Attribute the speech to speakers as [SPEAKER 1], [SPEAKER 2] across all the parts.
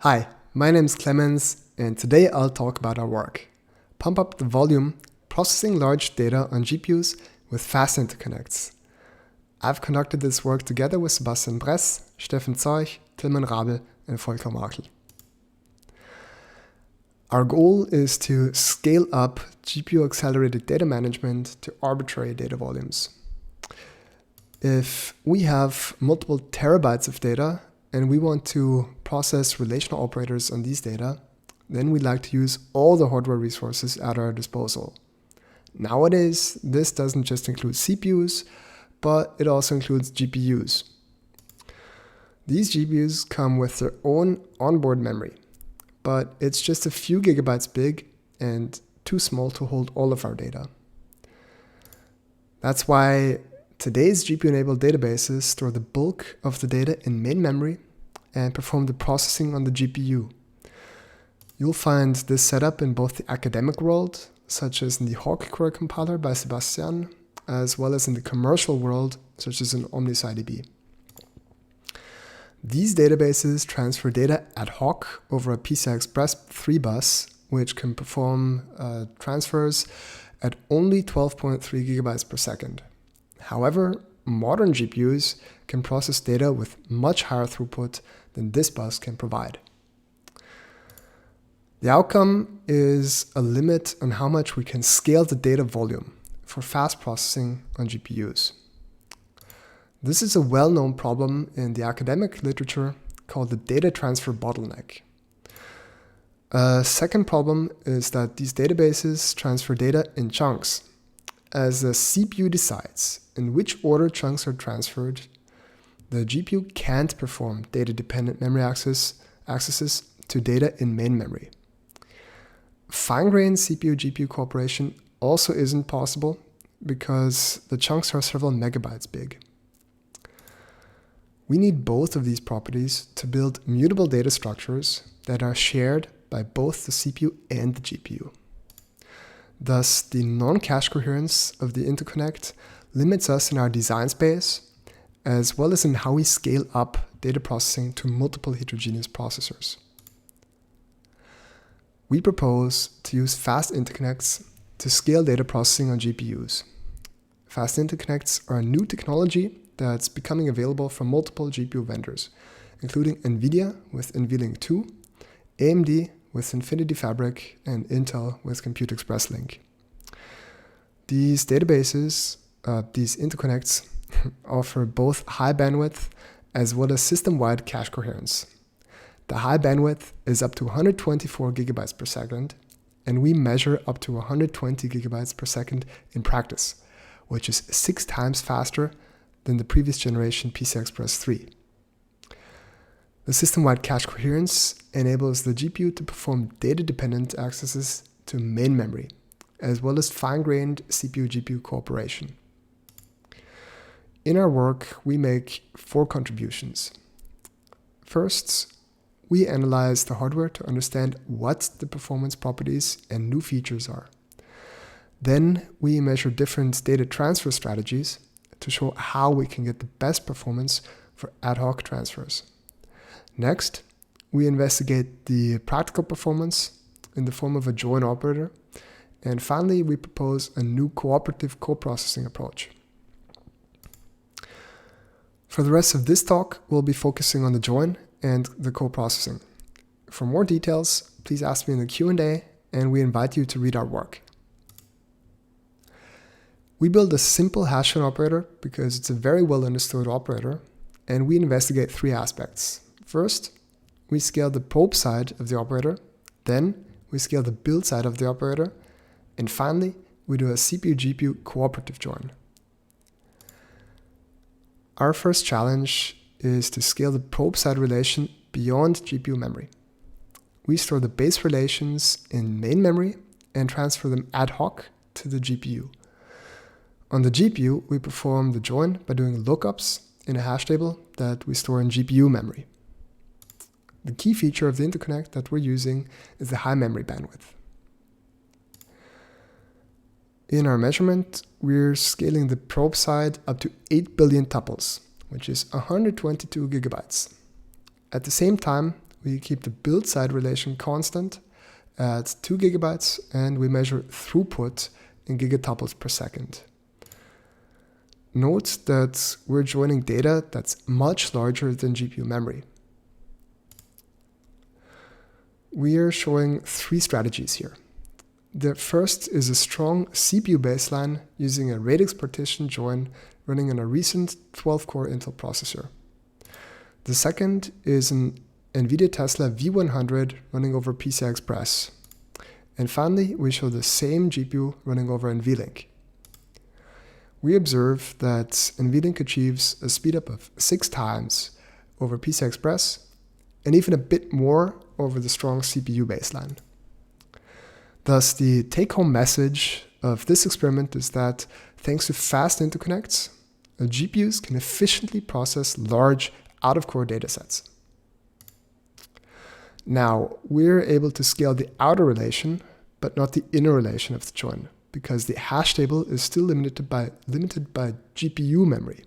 [SPEAKER 1] Hi, my name is Clemens, and today I'll talk about our work. Pump up the volume, processing large data on GPUs with fast interconnects. I've conducted this work together with Sebastian Bress, Steffen Zeuch, Tilman Rabel, and Volker Markel. Our goal is to scale up GPU-accelerated data management to arbitrary data volumes. If we have multiple terabytes of data and we want to process relational operators on these data, then we'd like to use all the hardware resources at our disposal. Nowadays, this doesn't just include CPUs, but it also includes GPUs. These GPUs come with their own onboard memory, but it's just a few gigabytes big and too small to hold all of our data. That's why today's GPU-enabled databases store the bulk of the data in main memory and perform the processing on the GPU. You'll find this setup in both the academic world, such as in the Hawk query compiler by Sebastian, as well as in the commercial world, such as in OmnisciDB. These databases transfer data ad hoc over a PCI Express 3 bus, which can perform transfers at only 12.3 gigabytes per second. However, modern GPUs can process data with much higher throughput than this bus can provide. The outcome is a limit on how much we can scale the data volume for fast processing on GPUs. This is a well-known problem in the academic literature called the data transfer bottleneck. A second problem is that these databases transfer data in chunks. As the CPU decides in which order chunks are transferred, the GPU can't perform data-dependent memory accesses to data in main memory. Fine-grained CPU-GPU cooperation also isn't possible because the chunks are several megabytes big. We need both of these properties to build mutable data structures that are shared by both the CPU and the GPU. Thus, the non-cache coherence of the interconnect limits us in our design space, as well as in how we scale up data processing to multiple heterogeneous processors. We propose to use fast interconnects to scale data processing on GPUs. Fast interconnects are a new technology that's becoming available from multiple GPU vendors, including NVIDIA with NVLink 2, AMD with Infinity Fabric, and Intel with Compute Express Link. These databases, these interconnects, offer both high bandwidth as well as system-wide cache coherence. The high bandwidth is up to 124 gigabytes per second, and we measure up to 120 gigabytes per second in practice, which is 6 times faster than the previous generation PCI Express 3. The system-wide cache coherence enables the GPU to perform data-dependent accesses to main memory, as well as fine-grained CPU-GPU cooperation. In our work, we make 4 contributions. First, we analyze the hardware to understand what the performance properties and new features are. Then we measure different data transfer strategies to show how we can get the best performance for ad hoc transfers. Next, we investigate the practical performance in the form of a join operator. And finally, we propose a new cooperative co-processing approach. For the rest of this talk, we'll be focusing on the join and the co-processing. For more details, please ask me in the Q&A, and we invite you to read our work. We build a simple hash-join operator because it's a very well understood operator, and we investigate 3 aspects. First, we scale the probe side of the operator, then we scale the build side of the operator, and finally, we do a CPU-GPU cooperative join. Our first challenge is to scale the probe side relation beyond GPU memory. We store the base relations in main memory and transfer them ad hoc to the GPU. On the GPU, we perform the join by doing lookups in a hash table that we store in GPU memory. The key feature of the interconnect that we're using is the high memory bandwidth. In our measurement, we're scaling the probe side up to 8 billion tuples, which is 122 gigabytes. At the same time, we keep the build side relation constant at 2 gigabytes, and we measure throughput in gigatuples per second. Note that we're joining data that's much larger than GPU memory. We are showing 3 strategies here. The first is a strong CPU baseline using a radix partition join running on a recent 12-core Intel processor. The second is an NVIDIA Tesla V100 running over PCI Express. And finally, we show the same GPU running over NVLink. We observe that NVLink achieves a speedup of 6 times over PCI Express and even a bit more over the strong CPU baseline. Thus, the take-home message of this experiment is that thanks to fast interconnects, GPUs can efficiently process large out-of-core datasets. Now, we're able to scale the outer relation, but not the inner relation of the join, because the hash table is still limited by GPU memory.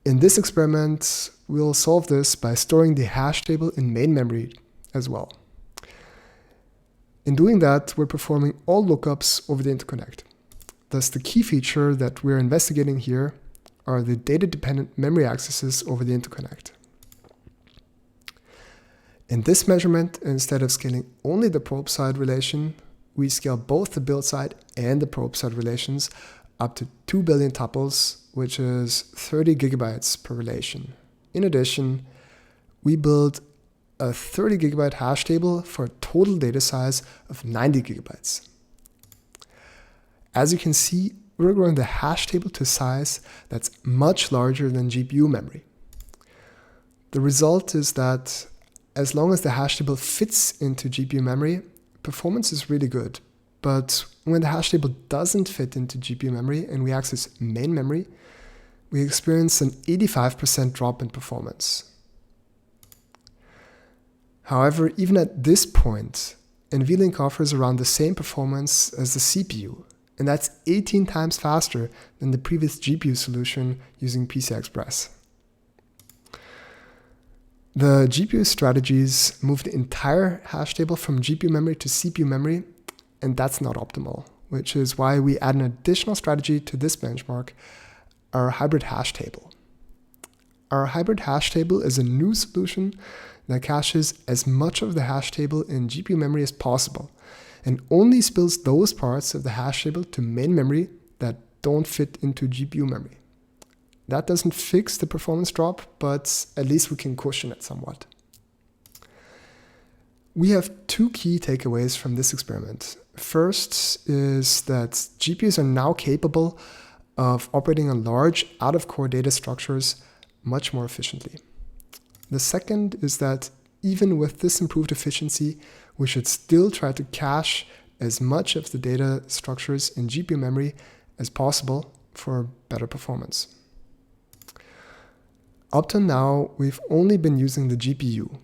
[SPEAKER 1] In this experiment, we'll solve this by storing the hash table in main memory as well. In doing that, we're performing all lookups over the interconnect. Thus, the key feature that we're investigating here are the data-dependent memory accesses over the interconnect. In this measurement, instead of scaling only the probe side relation, we scale both the build side and the probe side relations up to 2 billion tuples, which is 30 gigabytes per relation. In addition, we build a 30 gigabyte hash table for a total data size of 90 gigabytes. As you can see, we're growing the hash table to a size that's much larger than GPU memory. The result is that as long as the hash table fits into GPU memory, performance is really good. But when the hash table doesn't fit into GPU memory and we access main memory, we experience an 85% drop in performance. However, even at this point, NVLink offers around the same performance as the CPU, and that's 18 times faster than the previous GPU solution using PCI Express. The GPU strategies move the entire hash table from GPU memory to CPU memory, and that's not optimal, which is why we add an additional strategy to this benchmark, our hybrid hash table. Our hybrid hash table is a new solution that caches as much of the hash table in GPU memory as possible, and only spills those parts of the hash table to main memory that don't fit into GPU memory. That doesn't fix the performance drop, but at least we can cushion it somewhat. We have 2 key takeaways from this experiment. First is that GPUs are now capable of operating on large out-of-core data structures much more efficiently. The second is that even with this improved efficiency, we should still try to cache as much of the data structures in GPU memory as possible for better performance. Up to now, we've only been using the GPU.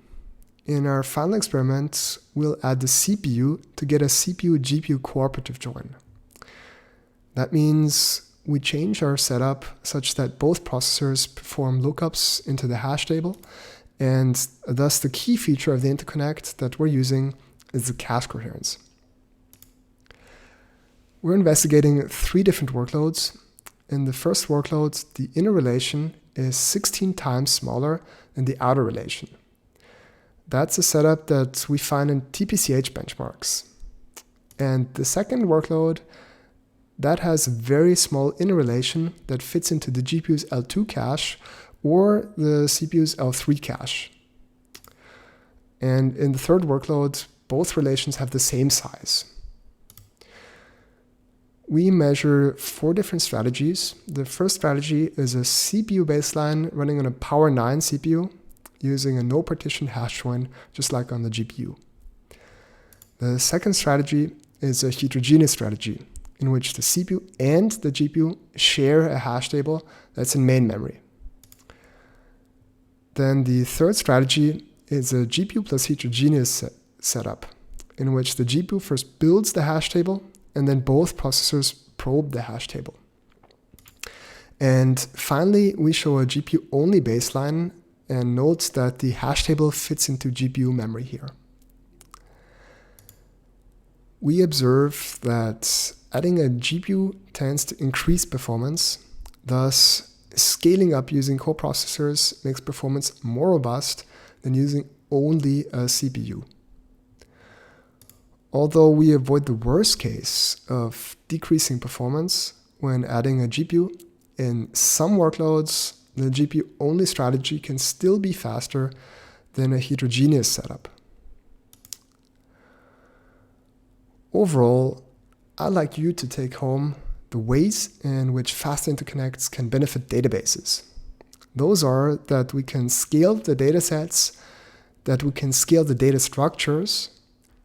[SPEAKER 1] In our final experiment, we'll add the CPU to get a CPU-GPU cooperative join. That means we change our setup such that both processors perform lookups into the hash table, and thus the key feature of the interconnect that we're using is the cache-coherence. We're investigating 3 different workloads. In the first workload, the inner relation is 16 times smaller than the outer relation. That's a setup that we find in TPCH benchmarks. And the second workload, that has a very small inner relation that fits into the GPU's L2 cache or the CPU's L3 cache. And in the third workload, both relations have the same size. We measure 4 different strategies. The first strategy is a CPU baseline running on a Power 9 CPU using a no-partition hash join, just like on the GPU. The second strategy is a heterogeneous strategy, in which the CPU and the GPU share a hash table that's in main memory. Then the third strategy is a GPU plus heterogeneous setup, in which the GPU first builds the hash table and then both processors probe the hash table. And finally, we show a GPU-only baseline and note that the hash table fits into GPU memory here. We observe that adding a GPU tends to increase performance, thus scaling up using coprocessors makes performance more robust than using only a CPU. Although we avoid the worst case of decreasing performance when adding a GPU, in some workloads, the GPU-only strategy can still be faster than a heterogeneous setup. Overall, I'd like you to take home the ways in which fast interconnects can benefit databases. Those are that we can scale the datasets, that we can scale the data structures,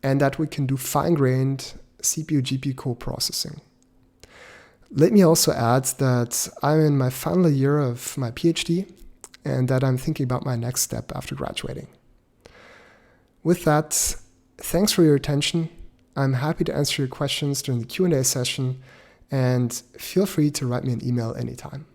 [SPEAKER 1] and that we can do fine-grained CPU-GPU co-processing. Let me also add that I'm in my final year of my PhD and that I'm thinking about my next step after graduating. With that, thanks for your attention. I'm happy to answer your questions during the Q&A session, and feel free to write me an email anytime.